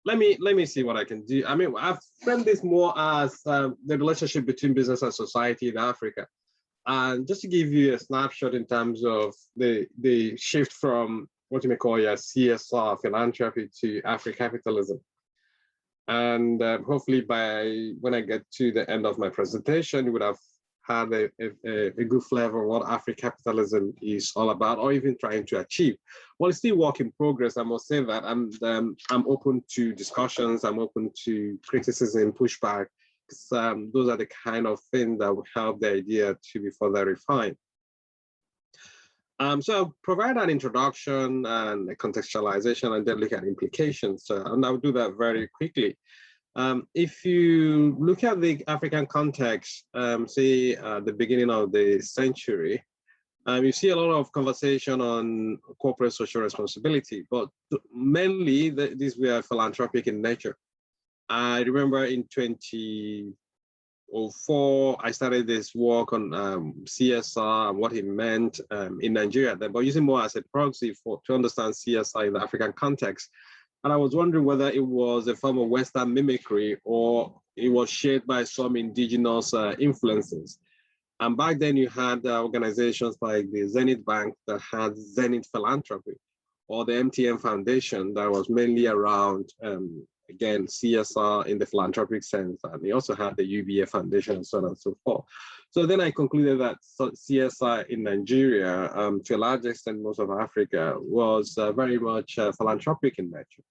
let me see what I can do. I mean, I've framed this more as the relationship between business and society in Africa. And just to give you a snapshot in terms of the shift from what you may call your CSR philanthropy to Africapitalism. And hopefully by when I get to the end of my presentation, you would have had a good flavor of what Africapitalism is all about, or even trying to achieve. Well, it's still work in progress, I must say that. And I'm open to discussions, I'm open to criticism, pushback, because those are the kind of things that will help the idea to be further refined. So I'll provide an introduction and a contextualization and then look at implications. And I'll do that very quickly. If you look at the African context, say the beginning of the century, you see a lot of conversation on corporate social responsibility, but mainly these were philanthropic in nature. I remember in 2004, I started this work on CSR and what it meant in Nigeria, but using more as a proxy to understand CSR in the African context. And I was wondering whether it was a form of Western mimicry or it was shaped by some indigenous influences. And back then you had organizations like the Zenith Bank that had Zenith Philanthropy, or the MTN Foundation that was mainly around, again, CSR in the philanthropic sense. And we also had the UBA Foundation and so on and so forth. So then I concluded that CSR in Nigeria, to a large extent, most of Africa, was very much philanthropic in nature.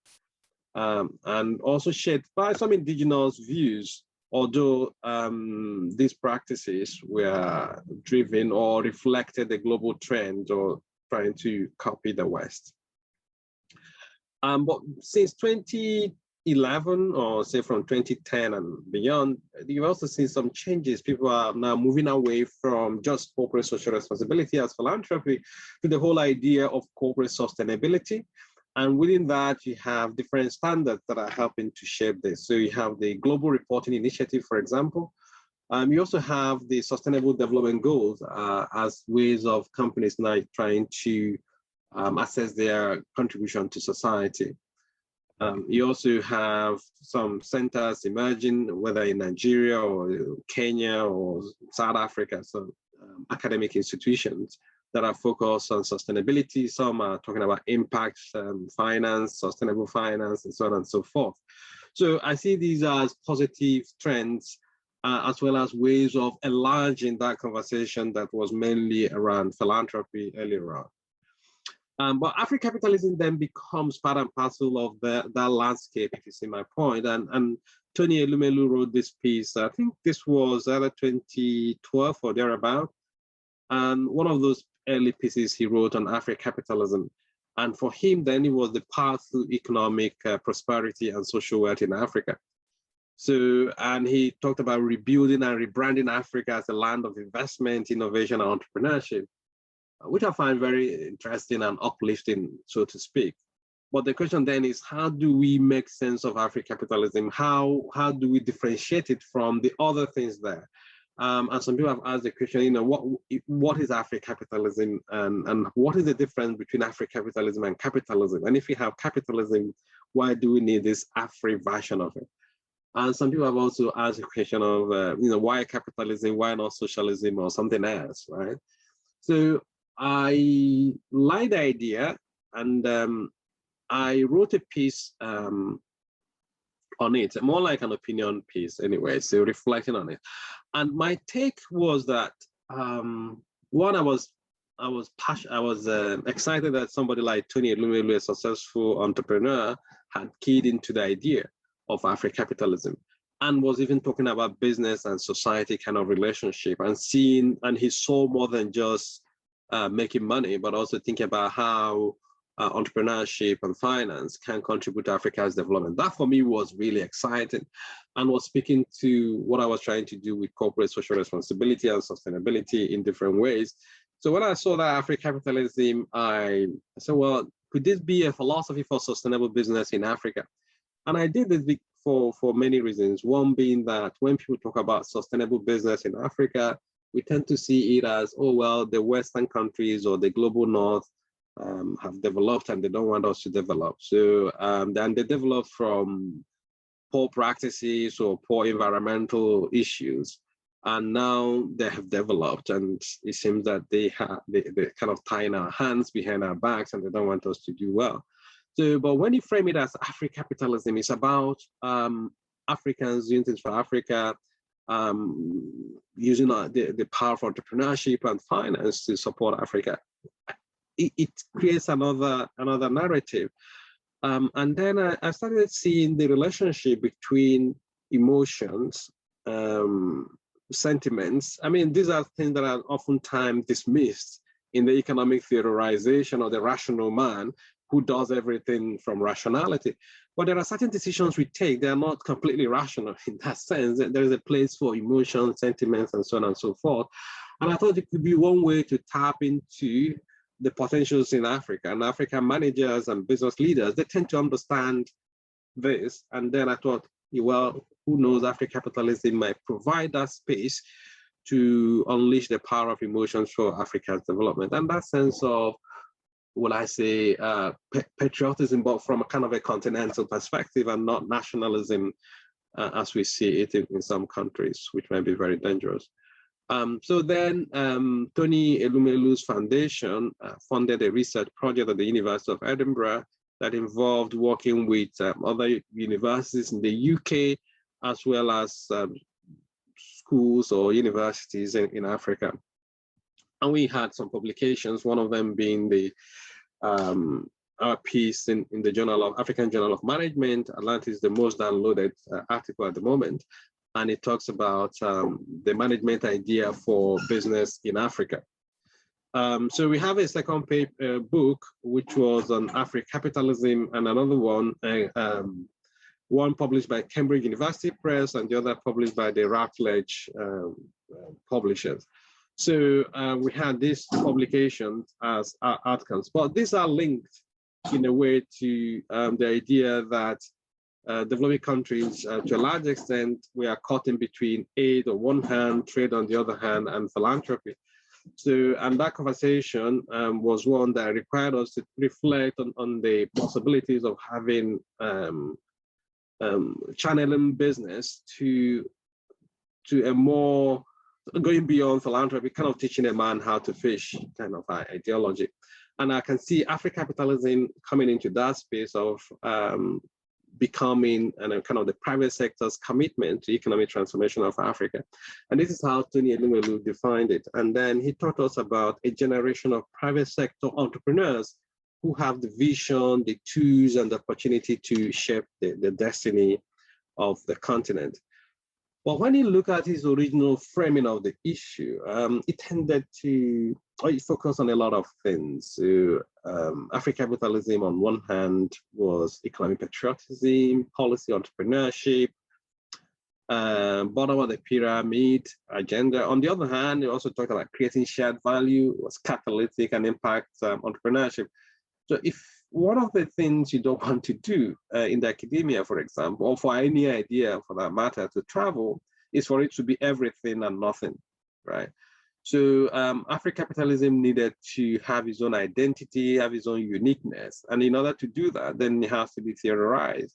And also shaped by some indigenous views, although these practices were driven or reflected the global trend or trying to copy the West. But since 2011, or say from 2010 and beyond, you've also seen some changes. People are now moving away from just corporate social responsibility as philanthropy to the whole idea of corporate sustainability. And within that, you have different standards that are helping to shape this. So you have the Global Reporting Initiative, for example. You also have the Sustainable Development Goals as ways of companies now trying to assess their contribution to society. You also have some centers emerging, whether in Nigeria or Kenya or South Africa, so academic institutions that are focused on sustainability. Some are talking about impact finance, sustainable finance, and so on and so forth. So I see these as positive trends, as well as ways of enlarging that conversation that was mainly around philanthropy earlier on. But Africapitalism then becomes part and parcel of that landscape, if you see my point. And Tony Elumelu wrote this piece, I think this was either 2012 or thereabout. And one of those early pieces he wrote on Africapitalism. And for him, then it was the path to economic prosperity and social wealth in Africa. So, and he talked about rebuilding and rebranding Africa as a land of investment, innovation, and entrepreneurship, which I find very interesting and uplifting, so to speak. But the question then is, how do we make sense of Africapitalism? How do we differentiate it from the other things there? And some people have asked the question, you know, what is Africapitalism and what is the difference between Africapitalism and capitalism? And if we have capitalism, why do we need this Afri version of it? And some people have also asked the question of, you know, why capitalism, why not socialism or something else, right? So I like the idea, and I wrote a piece on it, more like an opinion piece anyway, so reflecting on it. And my take was that, one, I was excited that somebody like Tony Elumelu, a successful entrepreneur, had keyed into the idea of Africapitalism and was even talking about business and society kind of relationship, and he saw more than just making money, but also thinking about how entrepreneurship and finance can contribute to Africa's development. That for me was really exciting and was speaking to what I was trying to do with corporate social responsibility and sustainability in different ways. So when I saw that Africapitalism, I said, well, could this be a philosophy for sustainable business in Africa? And I did this for many reasons. One being that when people talk about sustainable business in Africa, we tend to see it as, oh, well, the Western countries or the global North have developed and they don't want us to develop. So then they develop from poor practices or poor environmental issues. And now they have developed, and it seems that they're kind of tying our hands behind our backs and they don't want us to do well. So, but when you frame it as Africapitalism, it's about Africans doing things for Africa, using the power of entrepreneurship and finance to support Africa. It creates another narrative. And then I started seeing the relationship between emotions, sentiments. I mean, these are things that are oftentimes dismissed in the economic theorization of the rational man who does everything from rationality. But there are certain decisions we take that are not completely rational in that sense. There is a place for emotions, sentiments, and so on and so forth. And I thought it could be one way to tap into the potentials in Africa. And African managers and business leaders, they tend to understand this. And then I thought, well, who knows, Africapitalism might provide that space to unleash the power of emotions for Africa's development. And that sense of, will I say, patriotism, but from a kind of a continental perspective and not nationalism as we see it in some countries, which might be very dangerous. So then Tony Elumelu's foundation funded a research project at the University of Edinburgh that involved working with other universities in the UK, as well as schools or universities in Africa. And we had some publications, one of them being our piece in the African Journal of Management. Atlantis is the most downloaded article at the moment. And it talks about the management idea for business in Africa. So we have a second book, which was on Africapitalism, and another one published by Cambridge University Press and the other published by the Routledge publishers. So we had these publications as outcomes, but these are linked in a way to the idea that developing countries, to a large extent, we are caught in between aid on one hand, trade on the other hand, and philanthropy. So, and that conversation was one that required us to reflect on the possibilities of having channeling business to a more, going beyond philanthropy, kind of teaching a man how to fish kind of ideology. And I can see Africapitalism coming into that space of becoming kind of the private sector's commitment to economic transformation of Africa. And this is how Tony Elumelu defined it. And then he taught us about a generation of private sector entrepreneurs who have the vision, the tools, and the opportunity to shape the destiny of the continent. But when you look at his original framing of the issue, it tended to focus on a lot of things. So, Africapitalism on one hand was economic patriotism, policy entrepreneurship, bottom of the pyramid agenda. On the other hand, he also talked about creating shared value, was catalytic and impact entrepreneurship. So if one of the things you don't want to do in the academia, for example, or for any idea for that matter to travel, is for it to be everything and nothing, right? So Africapitalism needed to have its own identity, have its own uniqueness. And in order to do that, then it has to be theorized.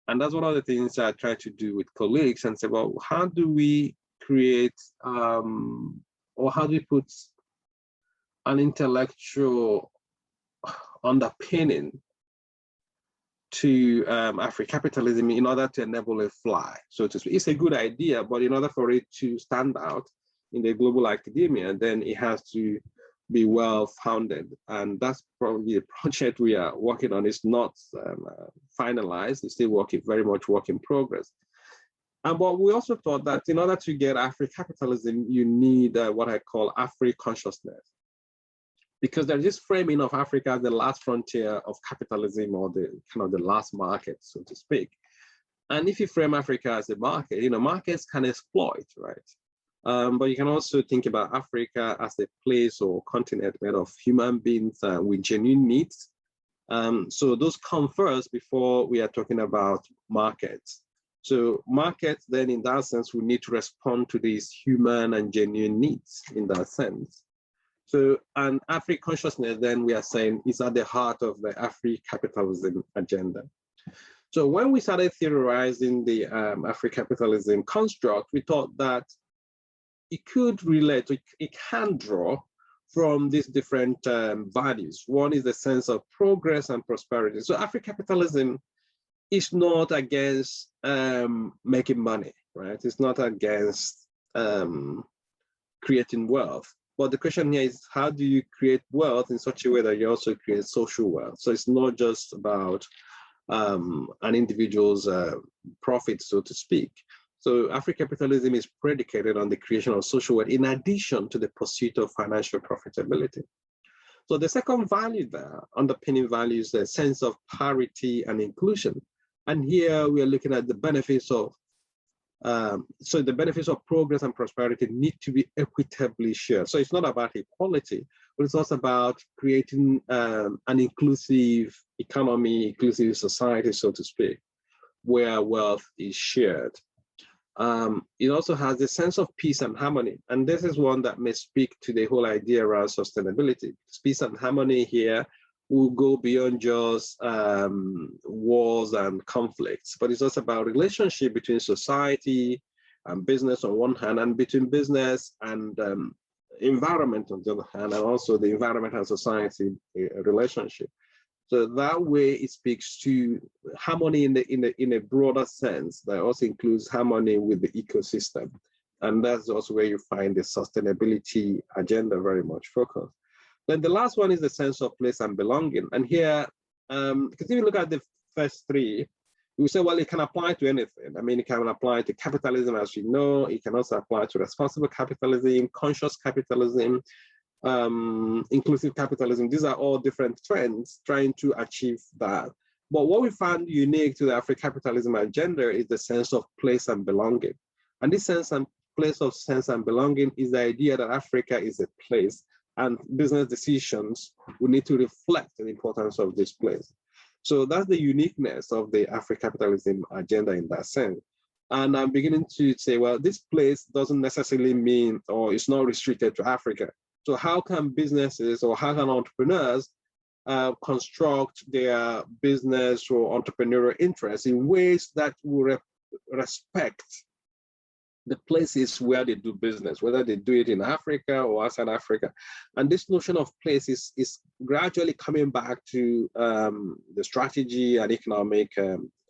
And that's one of the things I try to do with colleagues and say, well, how do we create, or how do we put an intellectual underpinning to Africapitalism in order to enable a fly, so to speak. It's a good idea, but in order for it to stand out in the global academia, then it has to be well-founded. And that's probably the project we are working on. It's not finalized, it's still very much work in progress. But we also thought that in order to get Africapitalism, you need what I call Afri-consciousness. Because there's this framing of Africa as the last frontier of capitalism, or the kind of the last market, so to speak. And if you frame Africa as a market, markets can exploit, right? But you can also think about Africa as a place or continent made of human beings with genuine needs. So those come first before we are talking about markets. So markets then, in that sense, we need to respond to these human and genuine needs in that sense. So, and Afri-consciousness, then we are saying, is at the heart of the Afri-capitalism agenda. So when we started theorizing the Afri-capitalism construct, we thought that it could relate, it can draw from these different values. One is the sense of progress and prosperity. So Afri-capitalism is not against making money, right? It's not against creating wealth. But the question here is, how do you create wealth in such a way that you also create social wealth? So it's not just about an individual's profit, so to speak. So Afri-capitalism is predicated on the creation of social wealth in addition to the pursuit of financial profitability. So the second value there, underpinning value, is the sense of parity and inclusion. And here we are looking at the benefits of, so the benefits of progress and prosperity need to be equitably shared. So it's not about equality, but it's also about creating an inclusive economy, inclusive society, so to speak, where wealth is shared. It also has a sense of peace and harmony. And this is one that may speak to the whole idea around sustainability. Peace and harmony here will go beyond just wars and conflicts, but it's also about relationship between society and business on one hand, and between business and environment on the other hand, and also the environment and society relationship. So that way it speaks to harmony in a broader sense that also includes harmony with the ecosystem. And that's also where you find the sustainability agenda very much focused. Then the last one is the sense of place and belonging. And here, because if you look at the first three, we say, well, it can apply to anything. I mean, it can apply to capitalism, as you know. It can also apply to responsible capitalism, conscious capitalism, inclusive capitalism. These are all different trends trying to achieve that. But what we found unique to the Afri-capitalism agenda is the sense of place and belonging. And this sense and belonging is the idea that Africa is a place, and business decisions will need to reflect the importance of this place. So that's the uniqueness of the Afri-capitalism agenda in that sense. And I'm beginning to say, well, this place doesn't necessarily mean, or it's not restricted to Africa. So how can businesses or how can entrepreneurs construct their business or entrepreneurial interests in ways that will respect the places where they do business, whether they do it in Africa or outside Africa? And this notion of place is gradually coming back to the strategy and economic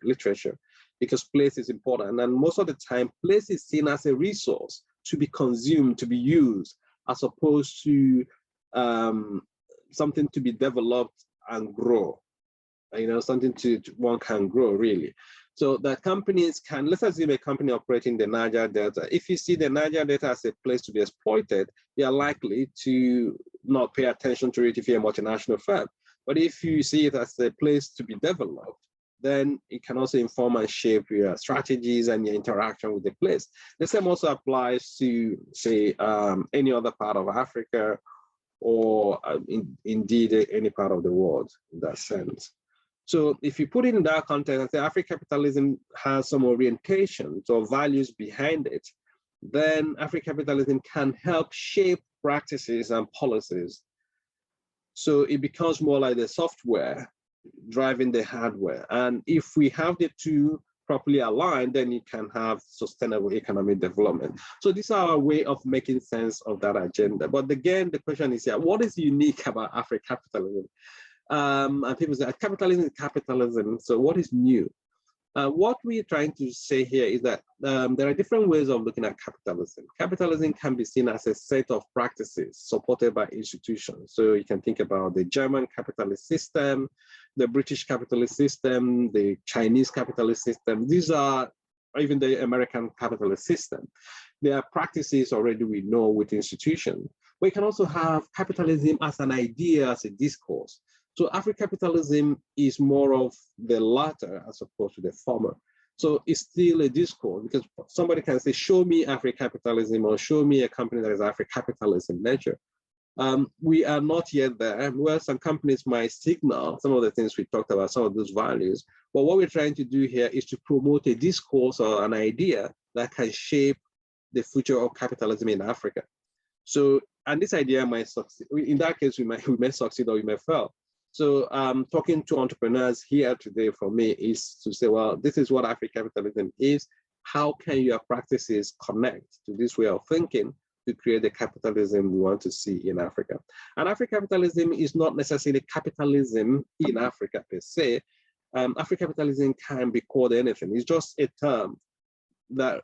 literature, because place is important. And most of the time, place is seen as a resource to be consumed, to be used, as opposed to something to be developed and grow, something one can grow, really. So that companies can, let's assume a company operating the Niger Delta. If you see the Niger Delta as a place to be exploited, you are likely to not pay attention to it if you're a multinational firm. But if you see it as a place to be developed, then it can also inform and shape your strategies and your interaction with the place. The same also applies to, say, any other part of Africa, or indeed any part of the world in that sense. So if you put it in that context, I think Afri-capitalism has some orientations or values behind it, then Afri-capitalism can help shape practices and policies. So it becomes more like the software driving the hardware. And if we have the two properly aligned, then you can have sustainable economic development. So this is our way of making sense of that agenda. But again, the question is, what is unique about Afri-capitalism? And people say capitalism is capitalism. So what is new? What we're trying to say here is that there are different ways of looking at capitalism. Capitalism can be seen as a set of practices supported by institutions. So you can think about the German capitalist system, the British capitalist system, the Chinese capitalist system. These are, or even the American capitalist system. There are practices already we know with institutions. But you can also have capitalism as an idea, as a discourse. So Afri-capitalism is more of the latter as opposed to the former. So it's still a discourse, because somebody can say, show me Afri-capitalism, or show me a company that is Afri-capitalism nature. We are not yet there. Well, some companies might signal some of the things we talked about, some of those values. But what we're trying to do here is to promote a discourse or an idea that can shape the future of capitalism in Africa. So, and this idea might succeed. In that case, we may succeed or we may fail. So talking to entrepreneurs here today for me is to say, well, this is what Africapitalism is. How can your practices connect to this way of thinking to create the capitalism we want to see in Africa? And Africapitalism is not necessarily capitalism in Africa per se. Africapitalism can be called anything. It's just a term that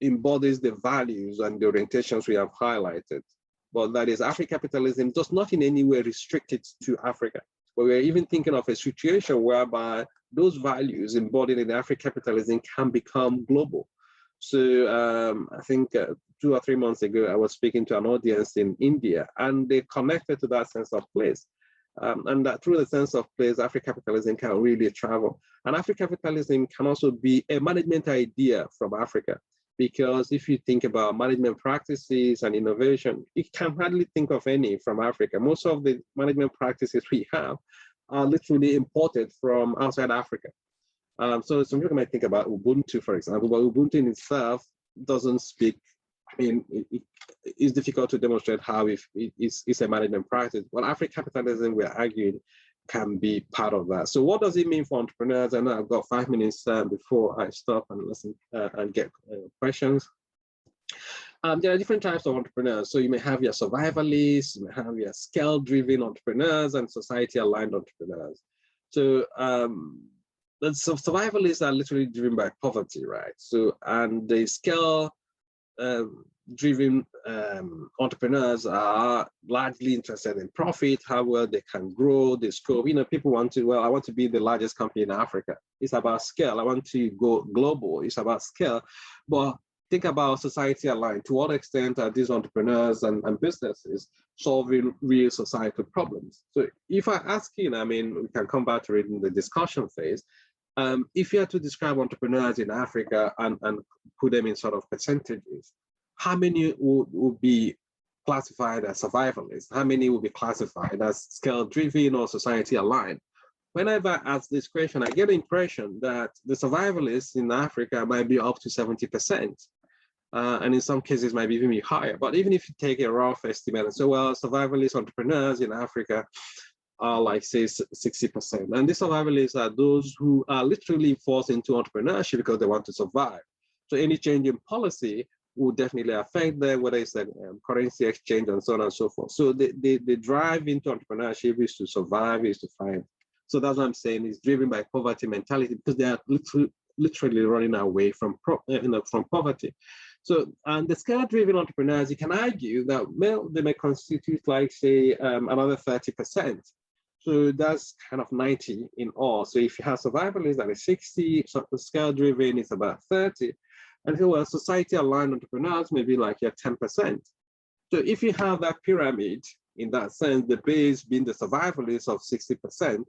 embodies the values and the orientations we have highlighted. But that is, Africapitalism does not in any way restrict it to Africa. But we're even thinking of a situation whereby those values embodied in Africapitalism can become global. So I think 2 or 3 months ago, I was speaking to an audience in India, and they connected to that sense of place. And that through the sense of place, Africapitalism can really travel. And Africapitalism can also be a management idea from Africa. Because if you think about management practices and innovation, you can hardly think of any from Africa. Most of the management practices we have are literally imported from outside Africa. So some people might think about Ubuntu, for example, but Ubuntu in itself doesn't speak. I mean, it's difficult to demonstrate how it's a management practice. But Africapitalism, we're arguing, can be part of that. So what does it mean for entrepreneurs? I know I've got 5 minutes before I stop and listen and get questions. There are different types of entrepreneurs. So you may have your survivalists, you may have your scale-driven entrepreneurs and society-aligned entrepreneurs. So the survivalists are literally driven by poverty, right? So, and the scale driven entrepreneurs are largely interested in profit, how well they can grow, the scope. You know, people want to, well, I want to be the largest company in Africa. It's about scale. I want to go global. It's about scale. But think about society aligned. To what extent are these entrepreneurs and businesses solving real societal problems? So if I ask you, I mean, we can come back to it in the discussion phase. If you had to describe entrepreneurs in Africa and put them in sort of percentages, how many would be classified as survivalists? How many would be classified as scale-driven or society-aligned? Whenever I ask this question, I get the impression that the survivalists in Africa might be up to 70%. And in some cases might even be higher. But even if you take a rough estimate and say, well, survivalist entrepreneurs in Africa are like, say, 60%. And these survivalists are those who are literally forced into entrepreneurship because they want to survive. So any change in policy will definitely affect them, whether it's a currency exchange and so on and so forth. So the drive into entrepreneurship is to survive, is to find. So that's what I'm saying, is driven by poverty mentality because they are literally running away from poverty. So, and the scale-driven entrepreneurs, you can argue that, well, they may constitute like, say, another 30%. So that's kind of 90 in all. So if you have survivalists, that is 60, so scale-driven is about 30. And so, well, society-aligned entrepreneurs may be like 10%. So if you have that pyramid, in that sense, the base being the survivalists of 60%,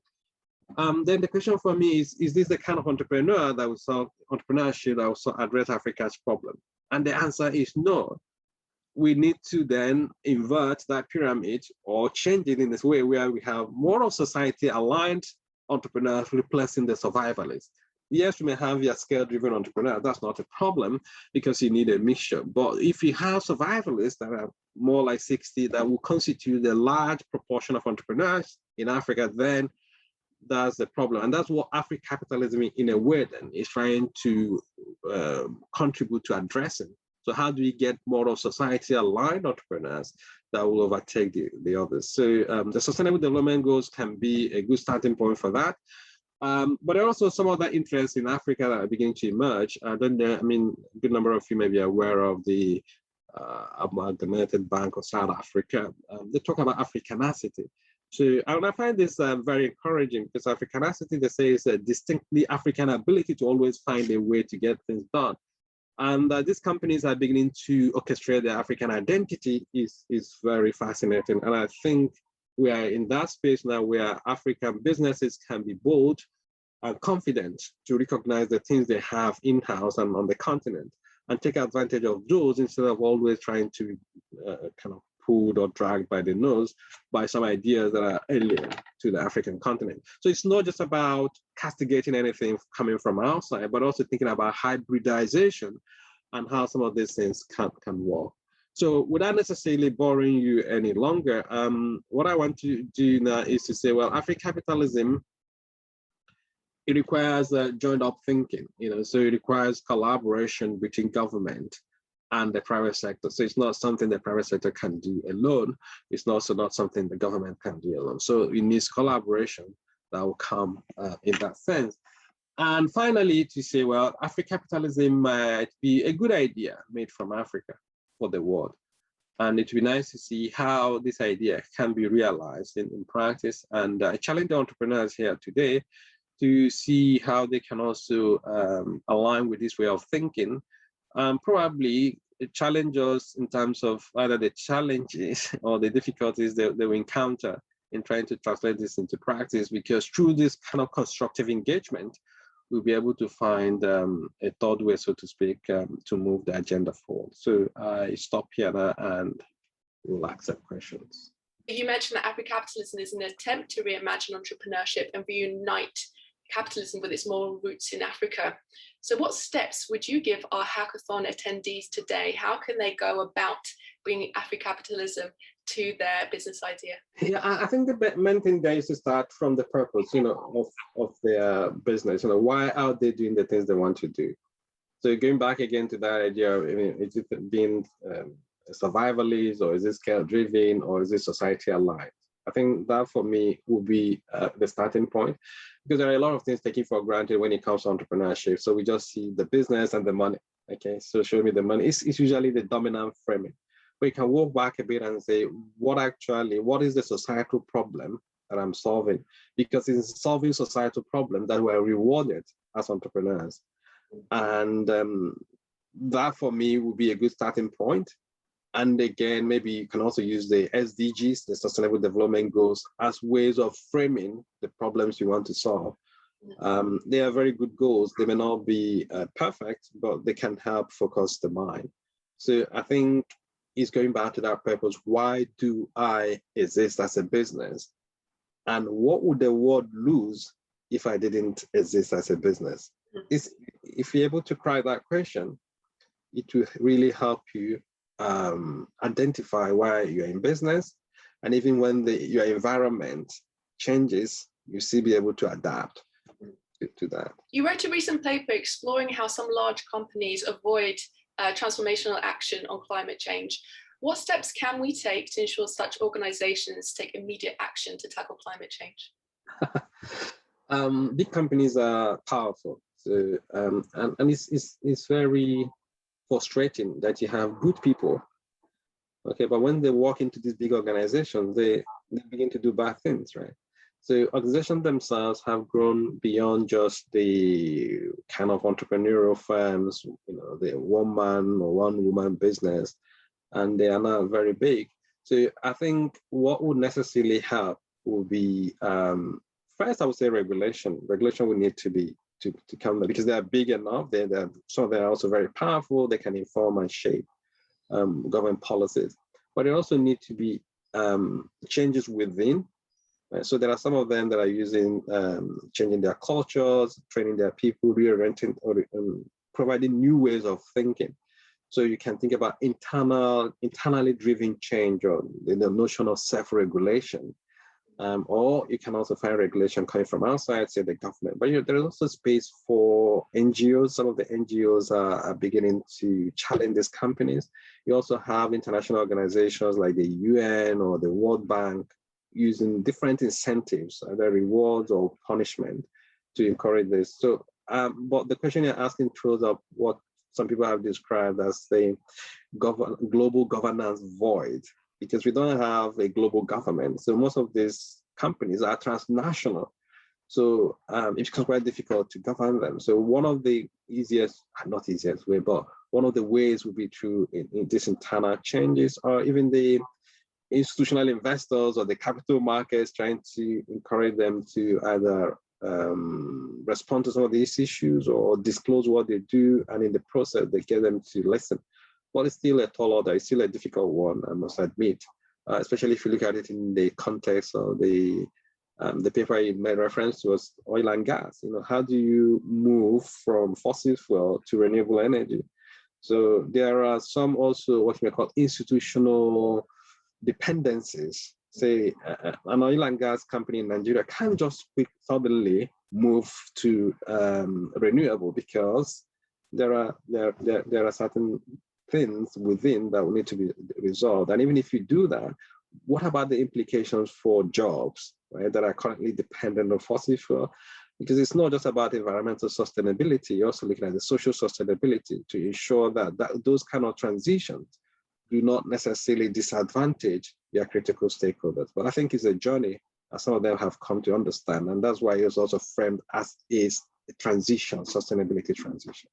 then the question for me is this the kind of entrepreneur that will solve entrepreneurship that will address Africa's problem? And the answer is no. We need to then invert that pyramid or change it in this way where we have more of society-aligned entrepreneurs replacing the survivalists. Yes, we may have your scale-driven entrepreneur. That's not a problem because you need a mixture. But if you have survivalists that are more like 60, that will constitute a large proportion of entrepreneurs in Africa, then that's the problem. And that's what Africapitalism, in a way, then is trying to contribute to addressing. So how do we get more of society-aligned entrepreneurs that will overtake the others? So the Sustainable Development Goals can be a good starting point for that. But there are also some other interests in Africa that are beginning to emerge. I mean, a good number of you may be aware of the Amalgamated Bank of South Africa. They talk about Africanacity. So I find this very encouraging because Africanacity, they say, is a distinctly African ability to always find a way to get things done. And these companies are beginning to orchestrate their African identity is very fascinating. And I think we are in that space now where African businesses can be bold and confident to recognize the things they have in-house and on the continent and take advantage of those instead of always trying to kind of pulled or dragged by the nose by some ideas that are alien to the African continent. So it's not just about castigating anything coming from outside, but also thinking about hybridization and how some of these things can work. So without necessarily boring you any longer, what I want to do now is to say, well, Africapitalism, it requires joined up thinking, so it requires collaboration between government and the private sector. So it's not something the private sector can do alone. It's also not something the government can do alone. So it needs collaboration that will come in that sense. And finally, to say, well, Africapitalism might be a good idea made from Africa for the world. And it would be nice to see how this idea can be realized in practice. And I challenge the entrepreneurs here today to see how they can also align with this way of thinking. Probably challenge us in terms of either the challenges or the difficulties they will encounter in trying to translate this into practice, because through this kind of constructive engagement, we'll be able to find a third way, so to speak, to move the agenda forward. So I stop here now and we'll accept questions. You mentioned that Africapitalism is an attempt to reimagine entrepreneurship and reunite capitalism with its moral roots in Africa. So what steps would you give our hackathon attendees today? How can they go about bringing Africapitalism to their business idea? Yeah, I think the main thing there is to start from the purpose, of their business. Why are they doing the things they want to do? So going back again to that idea, is it being survivalist, or is it scale driven, or is it society aligned? I think that for me will be the starting point, because there are a lot of things taken for granted when it comes to entrepreneurship. So we just see the business and the money. Okay, so show me the money. It's usually the dominant framing. But you can walk back a bit and say, what is the societal problem that I'm solving? Because it's solving societal problems that we're rewarded as entrepreneurs. And that for me would be a good starting point. And again, maybe you can also use the SDGs, the Sustainable Development Goals, as ways of framing the problems you want to solve. They are very good goals. They may not be perfect, but they can help focus the mind. So I think it's going back to that purpose. Why do I exist as a business? And what would the world lose if I didn't exist as a business? If you're able to crack that question, it will really help you identify why you're in business. And even when your environment changes, you still be able to adapt to that. You wrote a recent paper exploring how some large companies avoid transformational action on climate change. What steps can we take to ensure such organizations take immediate action to tackle climate change? Big companies are powerful. So, and it's very frustrating that you have good people, okay, but when they walk into these big organizations, they begin to do bad things, right? So organizations themselves have grown beyond just the kind of entrepreneurial firms, the one man or one woman business, and they are now very big. So I think what would necessarily help would be, first, I would say regulation. Regulation would need to come there, because they are big enough. So they are also very powerful. They can inform and shape government policies. But there also need to be changes within. So there are some of them that are using changing their cultures, training their people, reorienting, or providing new ways of thinking. So you can think about internally driven change, or the notion of self-regulation. Or you can also find regulation coming from outside, say the government. But there is also space for NGOs. Some of the NGOs are beginning to challenge these companies. You also have international organizations like the UN or the World Bank using different incentives, either rewards or punishment, to encourage this. So, but the question you're asking throws up what some people have described as the global governance void, because we don't have a global government. So most of these companies are transnational. So it's quite difficult to govern them. So one of the not easiest way, but one of the ways would be through in these internal changes, or even the institutional investors or the capital markets trying to encourage them to either respond to some of these issues or disclose what they do, and in the process they get them to listen. But it's still a tall order. It's still a difficult one, I must admit, especially if you look at it in the context of the paper you made reference to was oil and gas. How do you move from fossil fuel to renewable energy? So there are some also what we call institutional dependencies. Say an oil and gas company in Nigeria can't just suddenly move to renewable, because there are certain things within that will need to be resolved. And even if you do that, what about the implications for jobs, right, that are currently dependent on fossil fuel? Because it's not just about environmental sustainability, you're also looking at the social sustainability to ensure that those kind of transitions do not necessarily disadvantage their critical stakeholders. But I think it's a journey that some of them have come to understand, and that's why it's also framed as is a transition, sustainability transition.